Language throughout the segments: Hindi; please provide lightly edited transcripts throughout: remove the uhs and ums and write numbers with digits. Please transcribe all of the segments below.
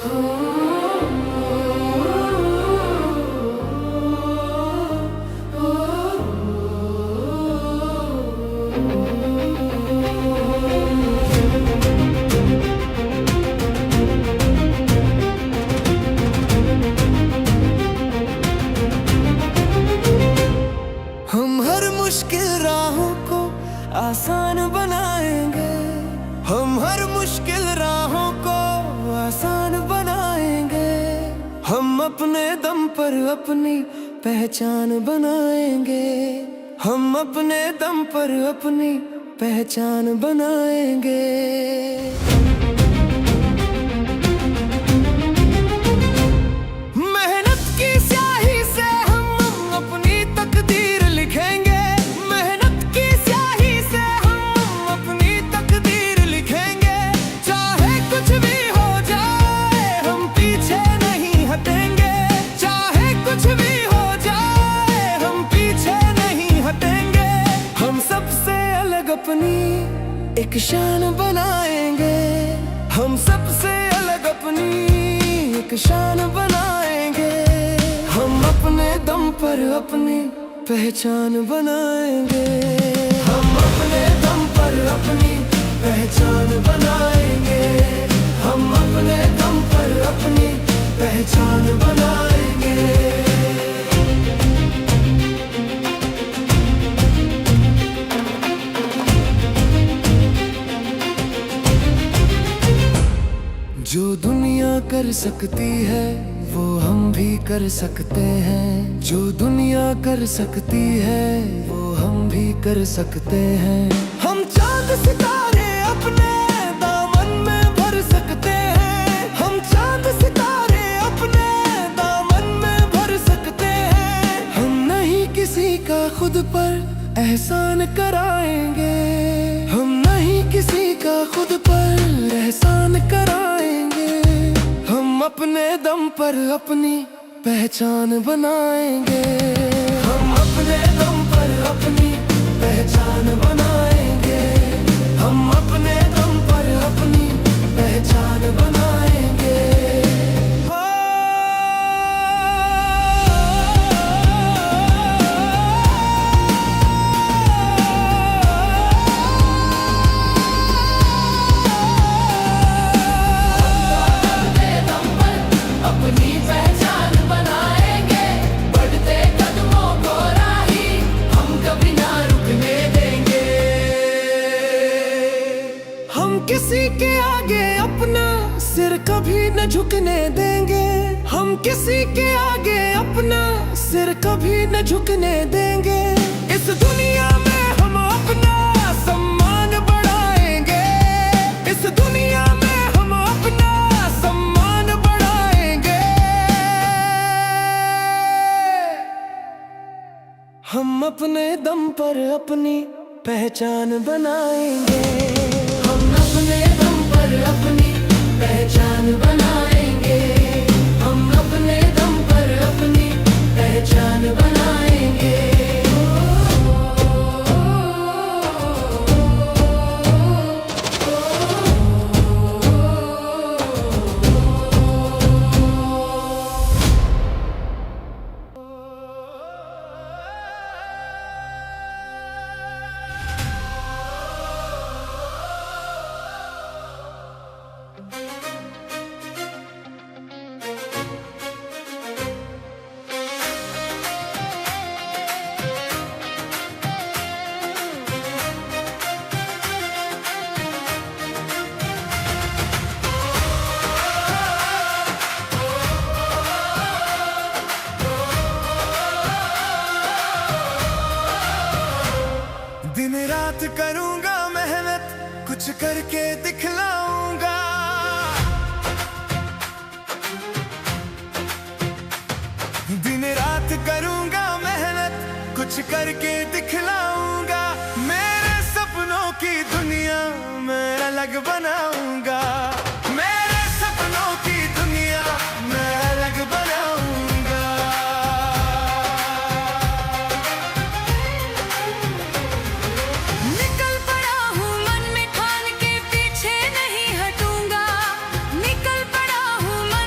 हम हर मुश्किल राहों को आसान बनाएंगे, हम हर मुश्किल राहों को आसान बनाएंगे। हम अपने दम पर अपनी पहचान बनाएंगे, हम अपने दम पर अपनी पहचान बनाएंगे। अपनी एक शान बनाएंगे, हम सबसे अलग अपनी एक शान बनाएंगे। हम अपने दम पर अपनी पहचान बनाएंगे, हम अपने दम पर अपनी पहचान बनाएंगे, हम अपने दम पर अपनी पहचान बनाएंगे। जो दुनिया कर सकती है वो हम भी कर सकते हैं, जो दुनिया कर सकती है वो हम भी कर सकते हैं। हम चांद सितारे अपने दामन में भर सकते हैं, हम चांद सितारे अपने दामन में भर सकते हैं। हम नहीं किसी का खुद पर एहसान कराएंगे, हम नहीं किसी का खुद पर एहसान कराएंगे। हम अपने दम पर अपनी पहचान बनाएंगे, हम अपने दम पर अपनी पहचान बनाएंगे, हम अपने दम पर अपनी पहचान बनाएंगे। किसी के आगे अपना सिर कभी न झुकने देंगे, हम किसी के आगे अपना सिर कभी न झुकने देंगे। इस दुनिया में हम अपना सम्मान बढ़ाएंगे, इस दुनिया में हम अपना सम्मान बढ़ाएंगे। हम अपने दम पर अपनी पहचान बनाएंगे, हम अपने दम पर अपनी पहचान बनाएंगे, हम अपने दम पर अपनी पहचान बनाएंगे। दिन रात करूंगा मेहनत, कुछ करके दिखलाऊंगा। दिन रात करूंगा मेहनत, कुछ करके दिखलाऊंगा। मेरे सपनों की दुनिया मैं अलग बनाऊंगा, मेरे सपनों की दुनिया मैं अलग बनाऊंगा। निकल पड़ा हूँ मन में ठान के, पीछे नहीं हटूंगा। निकल पड़ा हूँ मन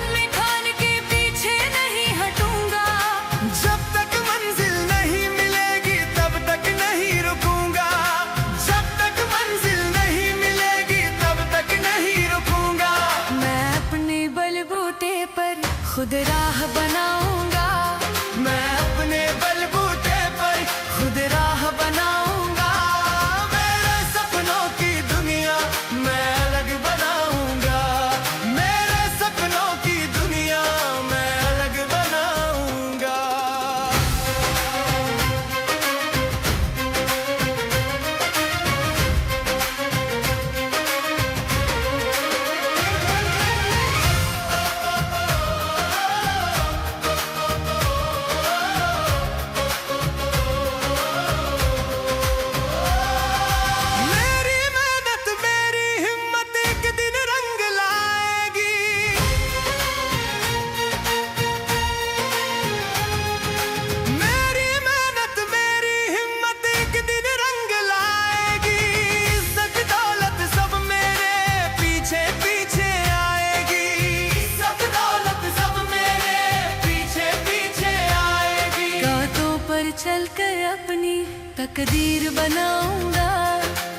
तकदीर बनाऊंगा,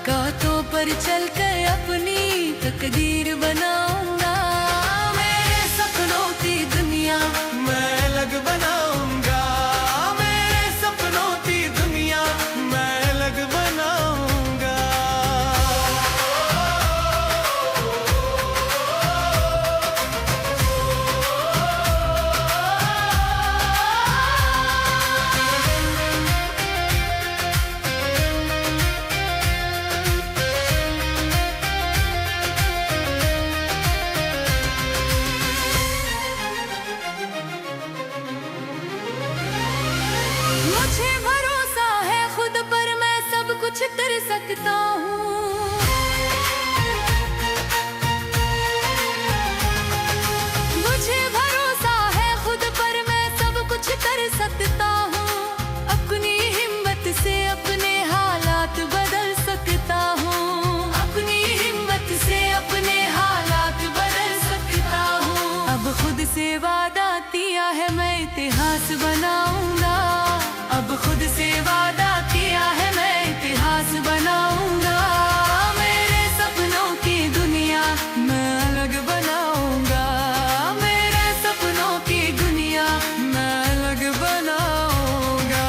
कांटों पर चलकर अपनी तकदीर बनाऊंगा। मेरे सपनों की दुनिया मैं अलग बनाऊंगा, मेरे सपनों की दुनिया मैं अलग बनाऊंगा। मुझे भरोसा है खुद पर, मैं सब कुछ कर सकता हूँ। मुझे भरोसा है खुद पर, मैं सब कुछ कर सकता हूँ। अपनी हिम्मत से अपने हालात बदल सकता हूँ। अपनी हिम्मत से अपने हालात बदल सकता हूँ। अब खुद से वादा किया है, मैं इतिहास बनाऊंगा। अब खुद से वादा किया है, मैं इतिहास बनाऊंगा। मेरे सपनों की दुनिया मैं अलग बनाऊंगा। मेरे सपनों की दुनिया मैं अलग बनाऊंगा।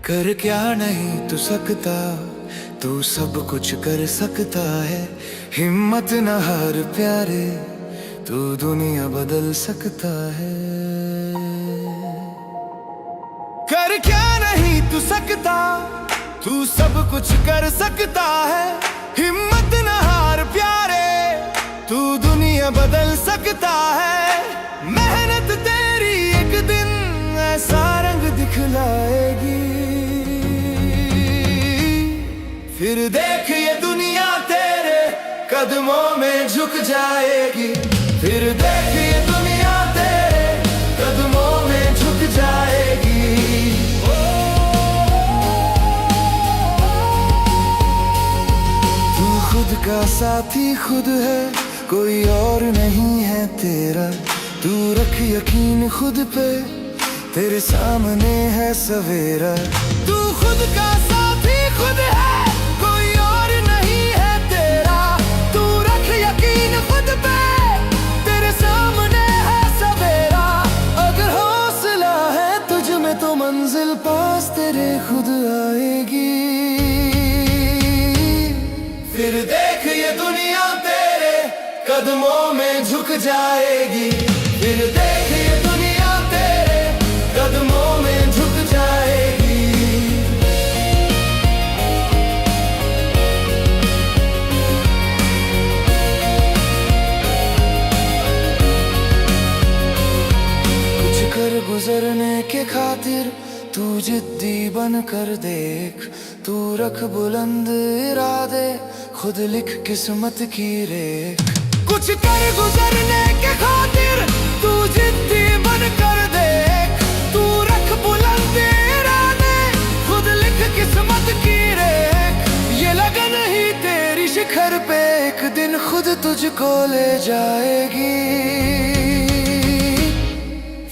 कर क्या नहीं तू सकता, तू सब कुछ कर सकता है। हिम्मत न हार प्यारे, तू दुनिया बदल सकता है। कर क्या नहीं तू सकता, तू सब कुछ कर सकता है। हिम्मत न हार प्यारे, तू दुनिया बदल सकता है। मेहनत तेरी एक दिन ऐसा रंग दिखलाएगी, फिर देख ये दुनिया तेरे कदमों में झुक जाएगी। फिर देख ये दुनिया तेरे कदमों में झुक जाएगी। तू खुद का साथी खुद है, कोई और नहीं है तेरा। तू रख यकीन खुद पे, तेरे सामने है सवेरा। तू खुद का साथी खुद है, कोई और नहीं है तेरा। तू रख यकीन खुद पे, तेरे सामने है सवेरा। अगर हौसला है तुझ में तो मंजिल पास तेरे खुद आएगी। फिर देख ये दुनिया तेरे कदमों में झुक जाएगी। फिर देख ये दुनिया तेरे कदमों में झुक जाएगी। कुछ कर गुजरने के खातिर तू जिद्दी बन कर देख। तू रख बुलंद इरादे, खुद लिख किस्मत की रेख। कुछ कर गुजरने के खातिर तू जिद्दी बन कर देख। तू रख बुलंद इरादे, खुद लिख किस्मत की रेख। ये लगन ही तेरी शिखर पे एक दिन खुद तुझको ले जाएगी।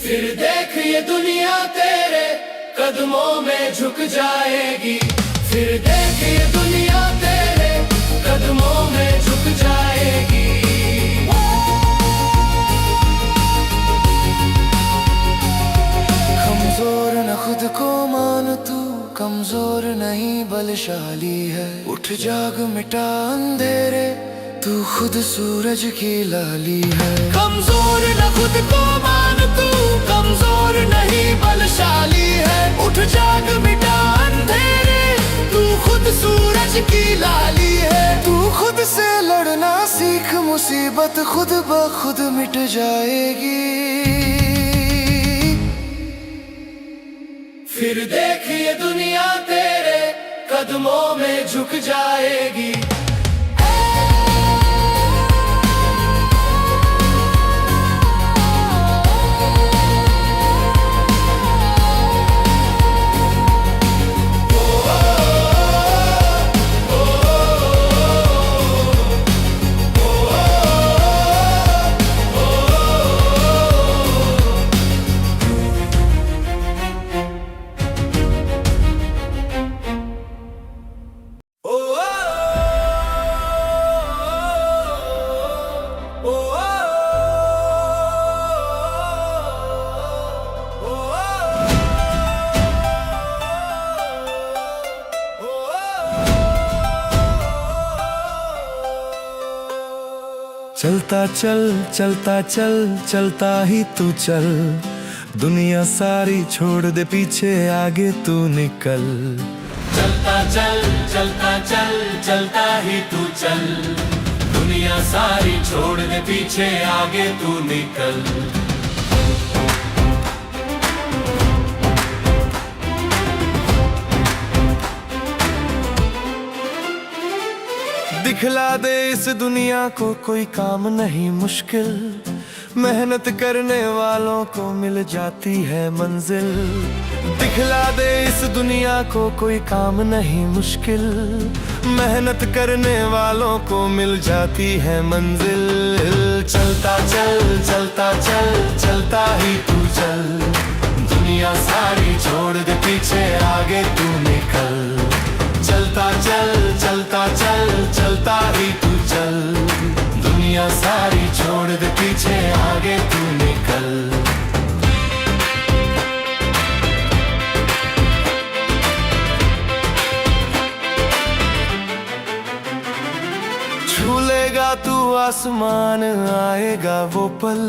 फिर देख ये दुनिया तेरे कदमों में झुक जाएगी। फिर देख ये दुनिया तेरे कदमों में झुक जाएगी। कमजोर न खुद को मान तू, कमजोर नहीं बलशाली है। उठ जाग मिटा अंधेरे, तू खुद सूरज की लाली है। कमजोर न खुद को मान तू, कमजोर नहीं बलशाली है। उठ जाग मिटा अंधेरे, तू खुद सूरज की लाली है। तू खुद से लड़ना सीख, मुसीबत खुद ब खुद मिट जाएगी। फिर देखिए दुनिया तेरे कदमों में झुक जाएगी। चलता चल चलता चल चलता ही तू चल, दुनिया सारी छोड़ दे पीछे आगे तू निकल। चलता चल चलता चल चलता ही तू चल, दुनिया सारी छोड़ दे पीछे आगे तू निकल। दिखला दे इस दुनिया को कोई काम नहीं मुश्किल, मेहनत करने वालों को मिल जाती है मंजिल। दिखला दे इस दुनिया को कोई काम नहीं मुश्किल, मेहनत करने वालों को मिल जाती है मंजिल। चलता चल चलता चल चलता ही तू चल, दुनिया सारी छोड़ दे पीछे आगे तू निकल। चलता चल चलता चल चलता ही तू चल, दुनिया सारी छोड़ दे पीछे आगे तू निकल। छू लेगा तू आसमान आएगा वो पल,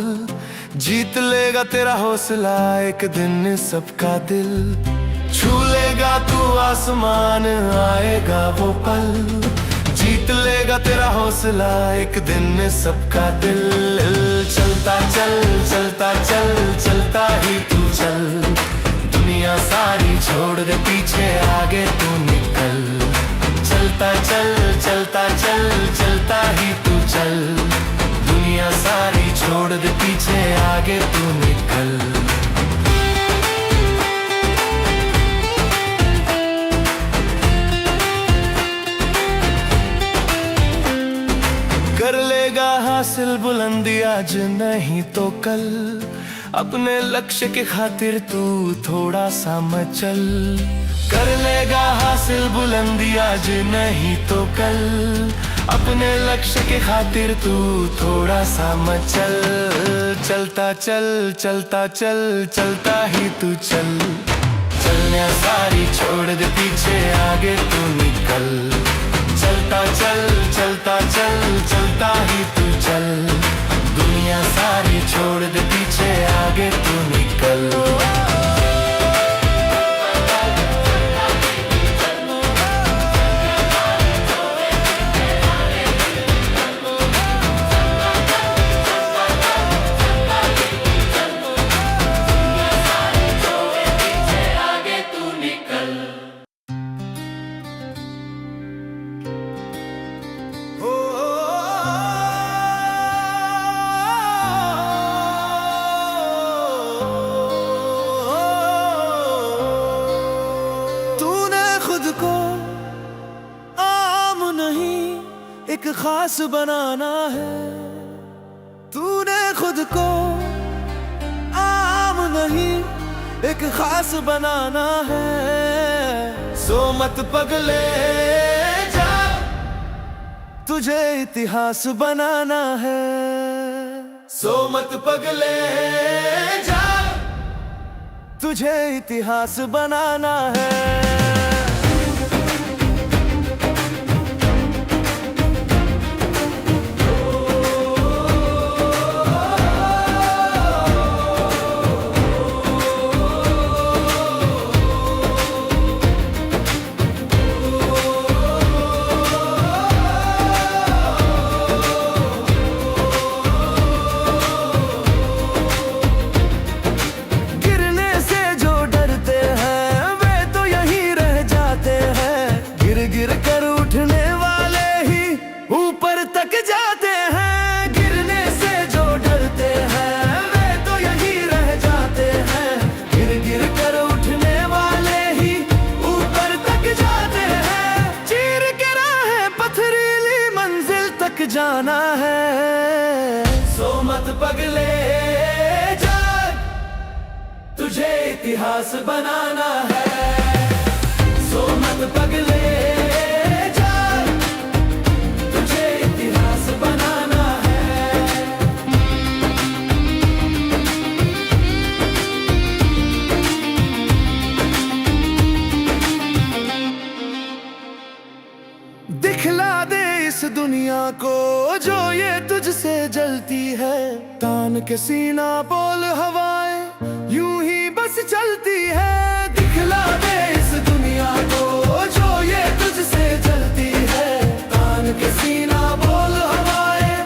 जीत लेगा तेरा हौसला एक दिन सबका दिल। छू लेगा तू आसमान आएगा वो पल, जीत लेगा तेरा हौसला एक दिन सबका दिल। चलता चल चलता चल चलता ही तू चल, दुनिया सारी छोड़ दे पीछे आगे तू निकल। चलता चल चलता चल चलता ही तू चल, दुनिया सारी छोड़ दे पीछे आगे तू निकल। कर लेगा हासिल बुलंदी आज नहीं तो कल, अपने लक्ष्य के खातिर तू थोड़ा सा मचल। कर लेगा हासिल बुलंदी आज नहीं तो कल, अपने लक्ष्य के खातिर तू थोड़ा सा मचल। चलता चल चलता चल चलता ही तू चल, चलने सारी छोड़ दे पीछे आगे तू निकल। चलता चल चलता चल चलता ही तू चल, दुनिया सारी छोड़ दे पीछे आगे तू निकल। एक खास बनाना है, तूने खुद को आम नहीं एक खास बनाना है। सो मत पगले जा, तुझे इतिहास बनाना है। सो मत पगले जा, तुझे इतिहास बनाना है। गिर कर उठने वाले ही ऊपर तक जाते हैं। गिरने से जो डरते हैं वे तो यही रह जाते हैं। गिर गिर कर उठने वाले ही ऊपर तक जाते हैं। चीर के राह पथरीली मंजिल तक जाना है। सो मत पगले जाग, तुझे इतिहास बनाना है। सो मत पगले जाग, तुझे इतिहास बनाना है। दिखला दे इस दुनिया को जो ये तुझसे जलती है। तान के सीना बोल हवाएं यूं ही बस चलती है। दिखला दे इस दुनिया को जो ये तुझसे जलती है। तान के सीना बोल हवाएं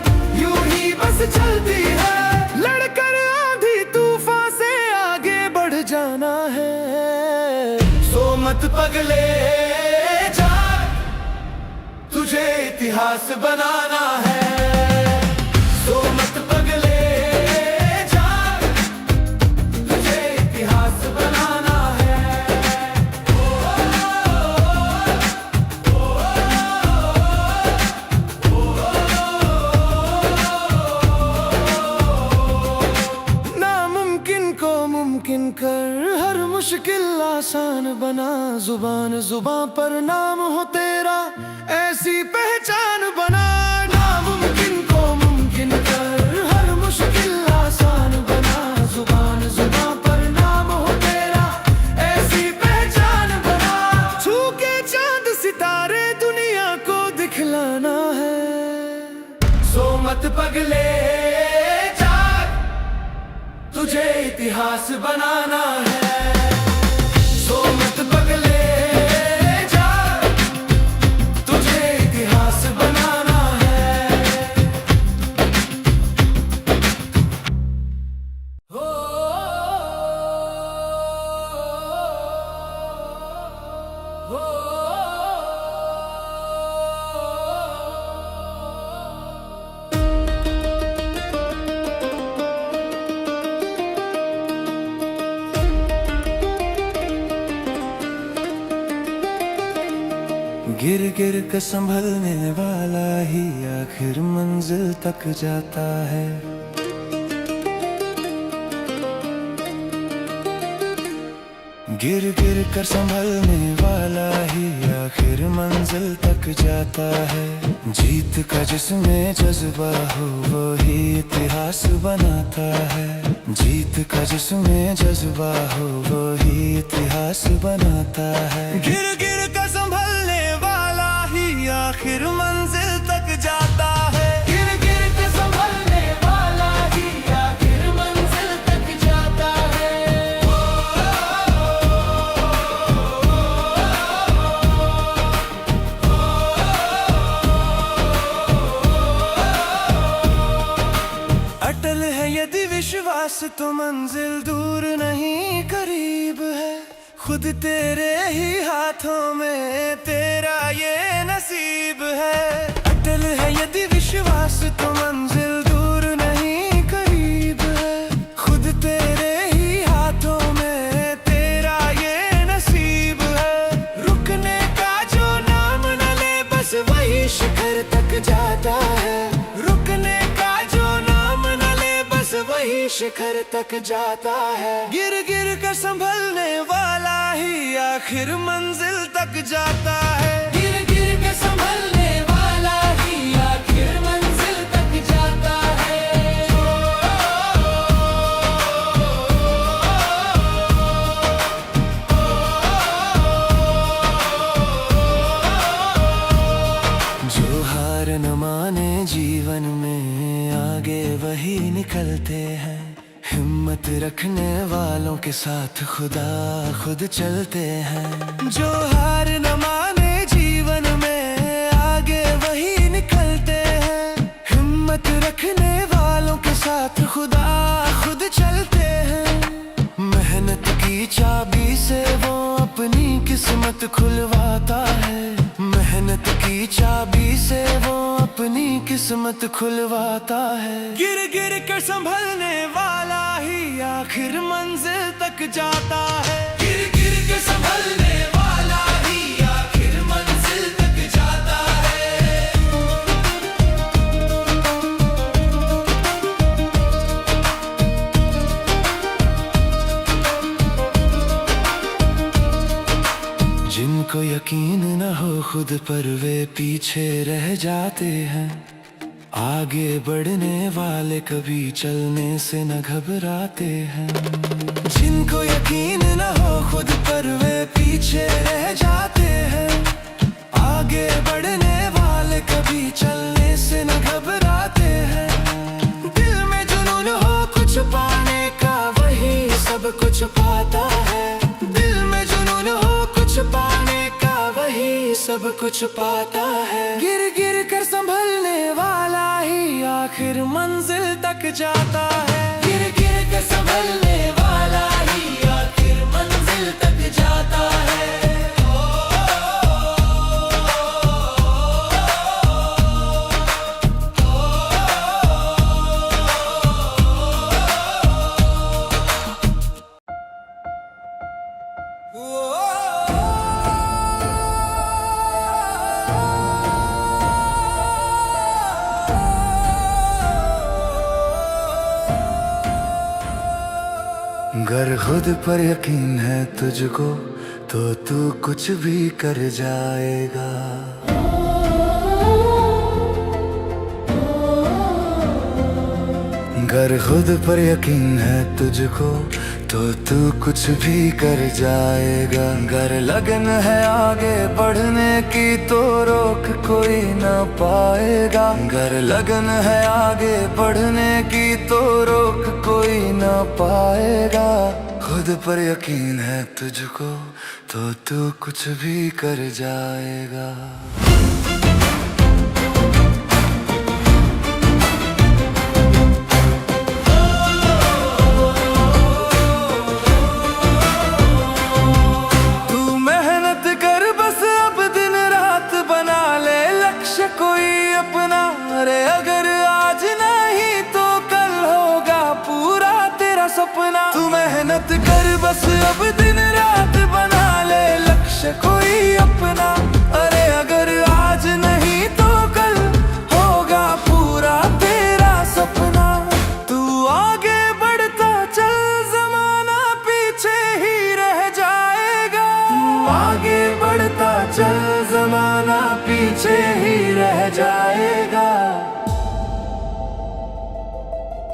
यूं ही बस चलती है। लड़कर आंधी तूफान से आगे बढ़ जाना है। सो मत पगले जाग, तुझे इतिहास बनाना है। सो मत पगले जाग, तुझे इतिहास बनाना है। नामुमकिन को मुमकिन कर हर मुश्किल आसान बना। जुबान जुबां पर नाम हो तेरा ऐसी पहचान बना। नामुमकिन को मुमकिन कर हर मुश्किल आसान बना। जुबान जुबां पर नाम हो तेरा ऐसी पहचान बना। छू के चांद सितारे दुनिया को दिखलाना है। सो मत पगले जाग, तुझे इतिहास बनाना है। सो मत पगले जाग, तुझे इतिहास बनाना है। हो गिर गिर कर संभलने वाला ही आखिर मंजिल तक जाता है। गिर गिर कर संभलने वाला ही आखिर मंजिल तक जाता है। जीत का जिसमें जज्बा हो वही इतिहास बनाता है। जीत का जिसमें जज्बा हो वही इतिहास बनाता है। गिर गिर कर संभलने वाला ही आखिर मंजिल तक जाता है। गिर गिर कर संभलने वाला ही आखिर मंजिल तक जाता है। अटल है यदि विश्वास तो मंजिल दूर नहीं करीब है। खुद तेरे ही हाथों में तेरा ये नसीब है। अटल है यदि विश्वास तो मंजिल दूर नहीं करीब है। खुद तेरे ही हाथों में तेरा ये नसीब है। रुकने का जो नाम न ले बस वही शिखर तक जाता है। रुकने का जो नाम न ले बस वही शिखर तक जाता है। गिर गिर कर संभलने वाला ही आखिर मंजिल तक जाता है। गिर गिर कर संभलने वाला ही आखिर मंजिल तक जाता है। जो हार न माने जीवन में आगे वही निकलते हैं। हिम्मत रखने वालों के साथ खुदा खुद चलते हैं। जो हार न माने जीवन में आगे वही निकलते हैं। हिम्मत रखने वालों के साथ खुदा खुद चलते हैं। मेहनत की चाबी से वो अपनी किस्मत खुलवाता है। चाबी से वो अपनी किस्मत खुलवाता है। गिर गिर कर संभलने वाला ही आखिर मंजिल तक जाता है। गिर गिर कर संभलने वाला ही आखिर मंजिल तक जाता है। जिनको यकीन न हो खुद पर वे पीछे रह जाते हैं। आगे बढ़ने वाले कभी चलने से न घबराते हैं। जिनको यकीन न हो खुद पर वे पीछे रह जाते हैं। आगे बढ़ने वाले कभी चलने से न घबराते हैं। दिल में जुनून हो कुछ पाने का वही सब कुछ पाता है। दिल में जुनून हो कुछ पाने का वही सब कुछ पाता है। गिर गिर कर संभलने वाला ही आखिर मंजिल तक जाता है। गिर गिर कर संभलने वाला ही आखिर मंजिल तक जाता है। अगर खुद पर यकीन है तुझको तो तू कुछ भी कर जाएगा। अगर खुद पर यकीन है तुझको तो तू कुछ भी कर जाएगा। अगर लगन है आगे बढ़ने की तो रोक कोई ना पाएगा। अगर लगन है आगे बढ़ने की तो रोक कोई ना पाएगा। खुद पर यकीन है तुझको तो तू कुछ भी कर जाएगा। सपना तू मेहनत कर बस अब दिन रात बना ले लक्ष्य कोई अपना। अरे अगर आज नहीं तो कल होगा पूरा तेरा सपना। तू आगे बढ़ता चल जमाना पीछे ही रह जाएगा। तू आगे बढ़ता चल जमाना पीछे ही रह जाएगा।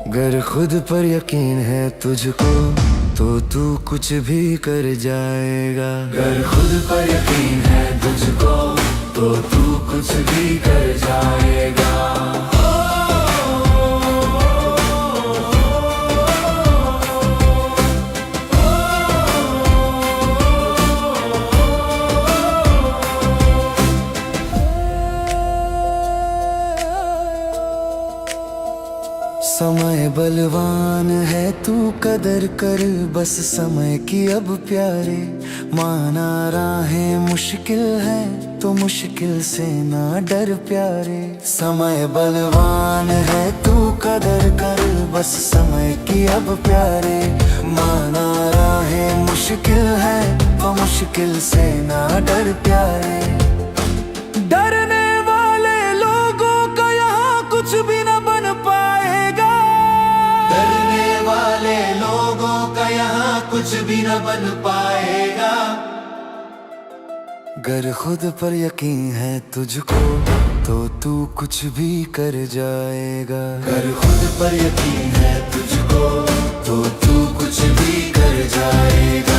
अगर खुद पर यकीन है तुझको तो तू कुछ भी कर जाएगा। अगर खुद पर यकीन है तुझको तो तू कुछ भी कर जाएगा। समय बलवान है तू कदर कर बस समय की अब प्यारे। माना राहें मुश्किल है तो मुश्किल से ना डर प्यारे। समय बलवान है तू कदर कर बस समय की अब प्यारे। माना राहें मुश्किल है तो मुश्किल से ना डर प्यारे। डरने वाले लोगों का यहाँ कुछ भी ना बन पाएगा। डरने वाले लोगों का यहाँ कुछ भी न बन पाएगा। अगर खुद पर यकीन है तुझको तो तू कुछ भी कर जाएगा। अगर खुद पर यकीन है तुझको तो तू कुछ भी कर जाएगा।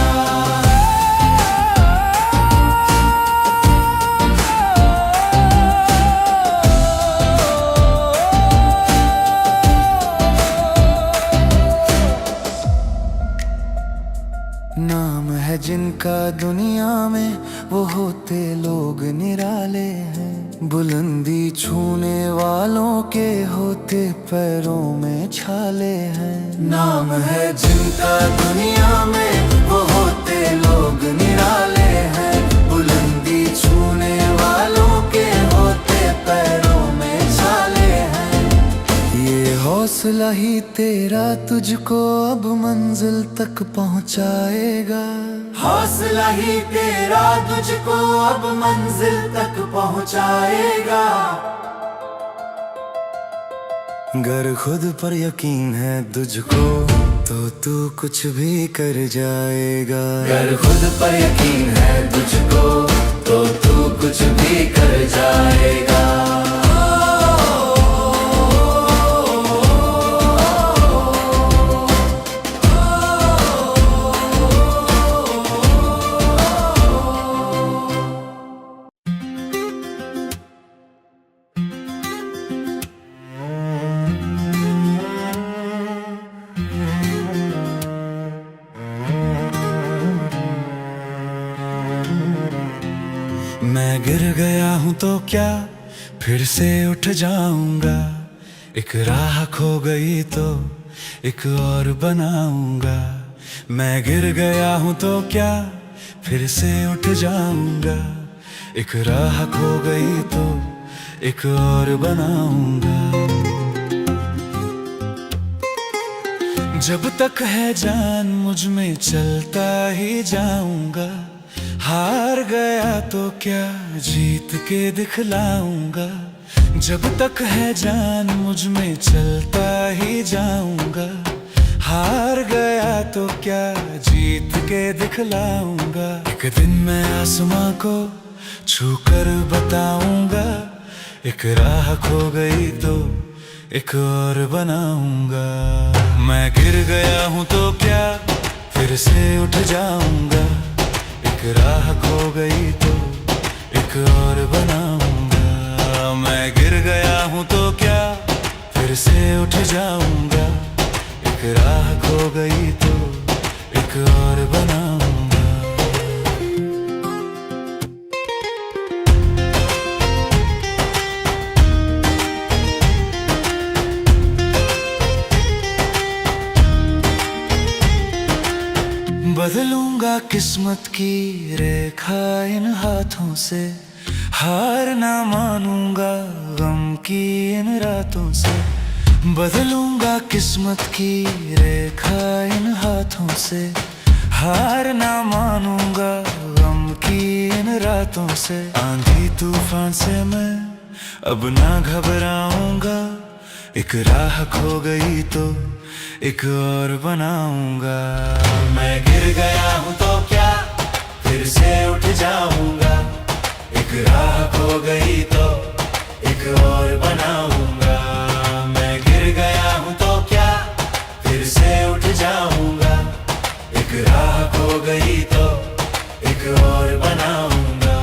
नाम है जिनका दुनिया में वो होते लोग निराले हैं। बुलंदी छूने वालों के होते पैरों में छाले हैं। नाम है जिनका दुनिया में वो होते लोग निराले हैं। बुलंदी छूने वालों के होते हौसला ही तेरा तुझको अब मंजिल तक पहुंचाएगा। हौसला ही तेरा तुझको अब मंजिल तक पहुंचाएगा। गर खुद पर यकीन है तुझको तो तू कुछ भी कर जाएगा। गर खुद पर यकीन है तुझको तो तू कुछ भी कर जाएगा। मैं गिर गया हूँ तो क्या फिर से उठ जाऊंगा। एक राह खो गई तो एक और बनाऊंगा। मैं गिर गया हूँ तो क्या फिर से उठ जाऊंगा। एक राह खो गई तो एक और बनाऊंगा। जब तक है जान मुझ में चलता ही जाऊंगा। हार गया तो क्या जीत के दिखलाऊंगा। जब तक है जान मुझ में चलता ही जाऊंगा। हार गया तो क्या जीत के दिखलाऊंगा। एक दिन मैं आसमां को छू कर बताऊंगा। एक राह खो गई तो एक और बनाऊंगा। मैं गिर गया हूँ तो क्या फिर से उठ जाऊंगा। एक राह खो गई तो एक और बनाऊंगा। मैं गिर गया हूँ तो क्या फिर से उठ जाऊंगा। एक राह खो गई तो एक और बनाऊंगा। बदलूंगा किस्मत की रेखा इन हाथों से। हार ना मानूंगा गम की इन रातों से। बदलूंगा किस्मत की रेखा इन हाथों से। हार ना मानूंगा गम की इन रातों से। आंधी तूफान से मैं अब ना घबराऊंगा। एक राह खो गई तो एक और बनाऊंगा। मैं गिर गया हूँ तो क्या फिर से उठ जाऊंगा। एक राह खो गई तो एक और बनाऊंगा। मैं गिर गया हूँ तो क्या फिर से उठ जाऊंगा। एक राह खो गई तो एक और बनाऊंगा।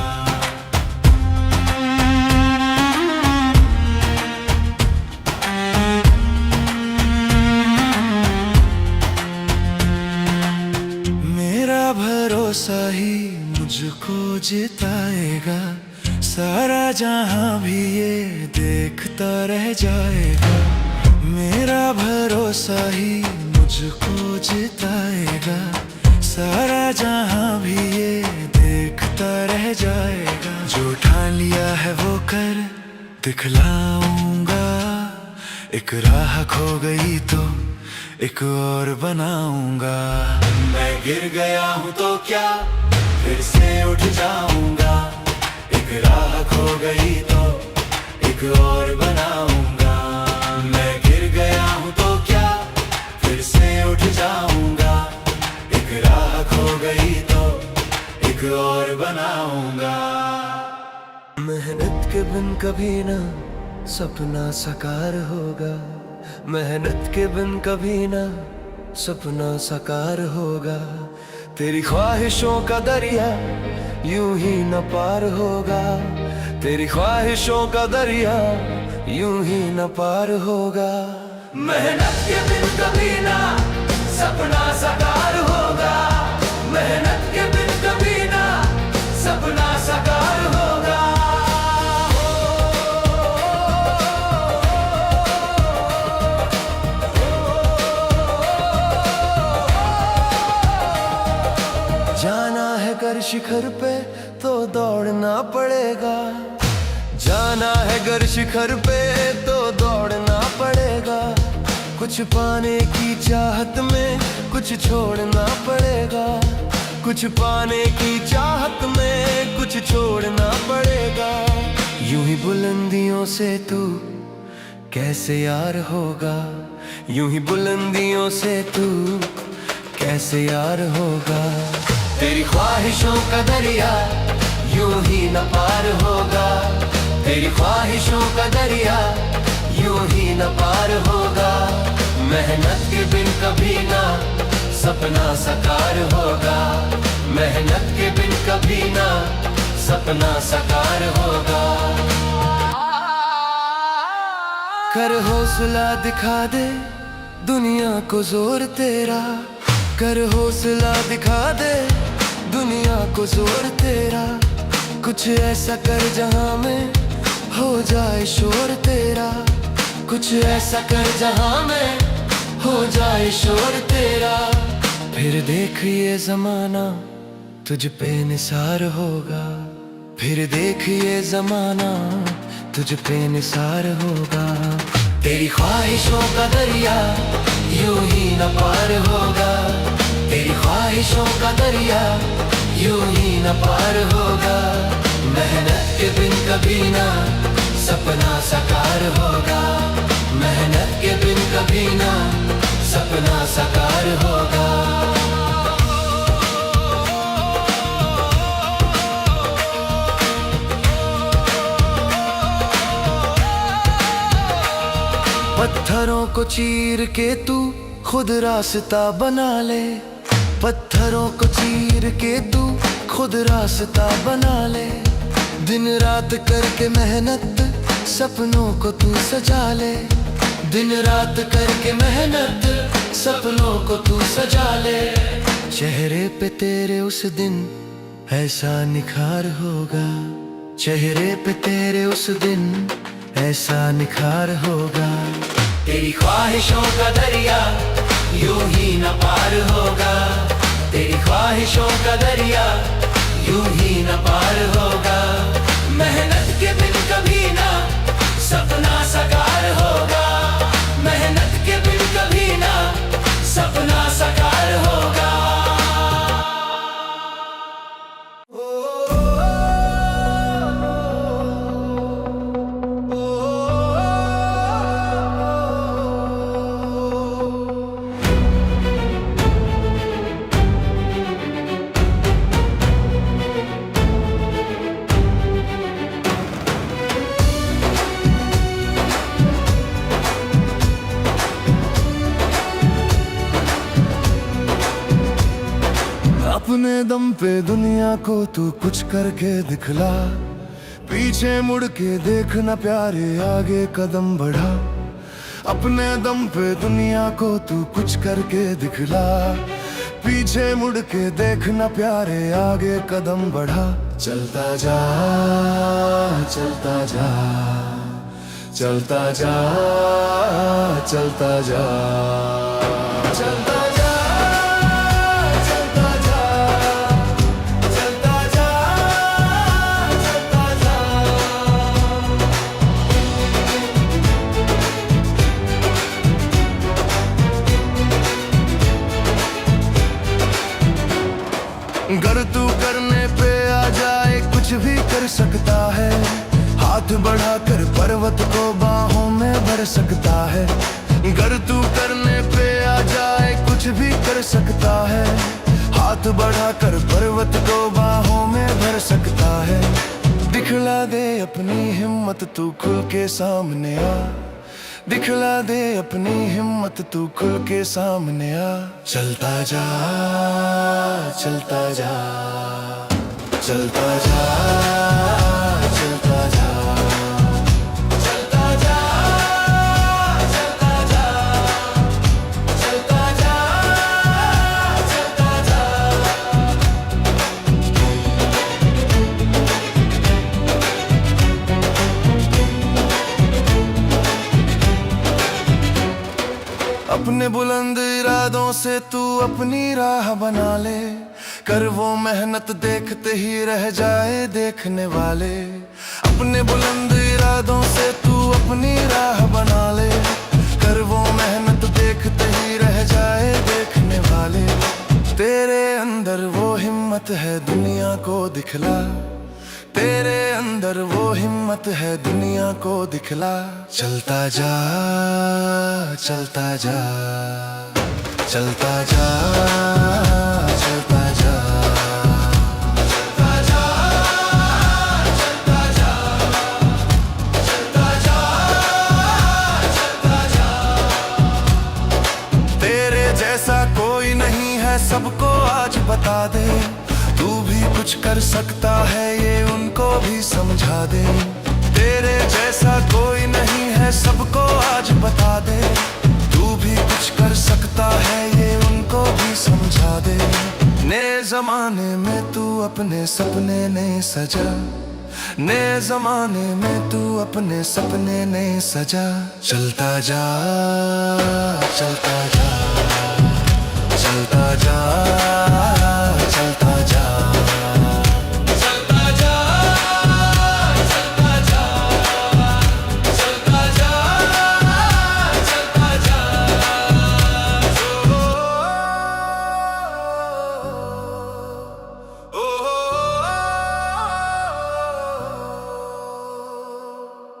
भरोसा ही मुझको जिताएगा। सारा जहां भी ये देखता रह जाएगा। मेरा भरोसा ही मुझको जिताएगा। सारा जहां भी ये देखता रह जाएगा। जो ठान लिया है वो कर दिखलाऊंगा। एक राह खो गई तो एक और बनाऊंगा। मैं गिर गया हूँ तो क्या फिर से उठ जाऊंगा। एक राह खो गई तो एक और बनाऊंगा। मैं गिर गया हूँ तो क्या फिर से उठ जाऊंगा। एक राह खो गई तो एक और बनाऊंगा। मेहनत के बिन कभी ना सपना साकार होगा। मेहनत के बिन कभी ना सपना साकार होगा। तेरी ख्वाहिशों का दरिया यूं ही न पार होगा। तेरी ख्वाहिशों का दरिया यूं ही न पार होगा। मेहनत के बिन कभी ना सपना साकार होगा। मेहनत के बिन कभी ना सपना साकार होगा। जाना है कर शिखर पे तो दौड़ना पड़ेगा। जाना है गर शिखर पे तो दौड़ना पड़ेगा। कुछ पाने की चाहत में कुछ छोड़ना पड़ेगा, कुछ पाने की चाहत में कुछ छोड़ना पड़ेगा। यूं ही बुलंदियों से तू कैसे यार होगा, यूं ही बुलंदियों से तू कैसे यार होगा। तेरी ख्वाहिशों का दरिया यूं ही न पार होगा, तेरी ख्वाहिशों का दरिया यूं ही न पार होगा। मेहनत के बिन कभी ना सपना साकार होगा, मेहनत के बिन कभी ना सपना साकार होगा। कर हौसला दिखा दे दुनिया को जोर तेरा, कर हौसला दिखा दे दुनिया को जोर तेरा। कुछ ऐसा कर जहां में हो जाए शोर तेरा, कुछ ऐसा कर जहां में हो जाए शोर तेरा। फिर देख ये जमाना तुझ पे निसार होगा, फिर देख ये जमाना तुझ पे निसार होगा। तेरी ख्वाहिशों का दरिया यूं ही न पार होगा, तेरी ख्वाहिशों का दरिया यूं ही न पार होगा। मेहनत के बिन कभी ना सपना साकार होगा, मेहनत के बिन कभी ना सपना साकार होगा। पत्थरों को चीर के तू खुद रास्ता बना ले, पत्थरों को चीर के तू खुद रास्ता बना ले। दिन रात करके मेहनत सपनों को तू सजा ले, दिन रात करके मेहनत सपनों को तू सजा ले। चेहरे पे तेरे उस दिन ऐसा निखार होगा, चेहरे पे तेरे उस दिन ऐसा निखार होगा। तेरी ख्वाहिशों का दरिया यूं ही न पार होगा, तेरी ख्वाहिशों का दरिया यूं ही न पार होगा। मेहनत के बिन कभी ना सपना साकार होगा, मेहनत के बिन कभी ना सपना साकार होगा। अपने दम पे दुनिया को तू कुछ करके दिखला, पीछे मुड़ के देखना प्यारे आगे कदम बढ़ा। अपने दम पे दुनिया को तू कुछ करके दिखला, पीछे मुड़ के देखना प्यारे आगे कदम बढ़ा। चलता जा चलता जा चलता जा चलता जा चलता गर तू करने पे आ जाए कुछ भी कर सकता है, हाथ बढ़ाकर पर्वत को बाहों में भर सकता है। गर तू करने पे आ जाए कुछ भी कर सकता है, हाथ बढ़ाकर पर्वत को बाहों में भर सकता है। दिखला दे अपनी हिम्मत तू खुल के सामने आ, दिखला दे अपनी हिम्मत तू खुल के सामने आ। चलता जा चलता जा चलता जा चलता जा चलता जा चलता जा चलता जा चलता जा। अपने बुलंद इरादों से तू अपनी राह बना ले, कर वो मेहनत देखते ही रह जाए देखने वाले। अपने बुलंद इरादों से तू अपनी राह बना ले, कर वो मेहनत हिम्मत है दुनिया को दिखला, तेरे अंदर वो हिम्मत है दुनिया को दिखला। चलता जा चलता जा चलता जा चलता जा चलता जा चलता जा चलता जा चलता जा। तेरे जैसा कोई नहीं है सबको आज बता दे, तू भी कुछ कर सकता है ये उनको भी समझा दे। तेरे जैसा कोई नहीं है सबको आज बता दे, तू भी कुछ कर सकता है ये उनको भी समझा दे। नए जमाने में तू अपने सपने नहीं सजा, नए जमाने में तू अपने सपने नहीं सजा। चलता जा चलता जा चलता जा चलता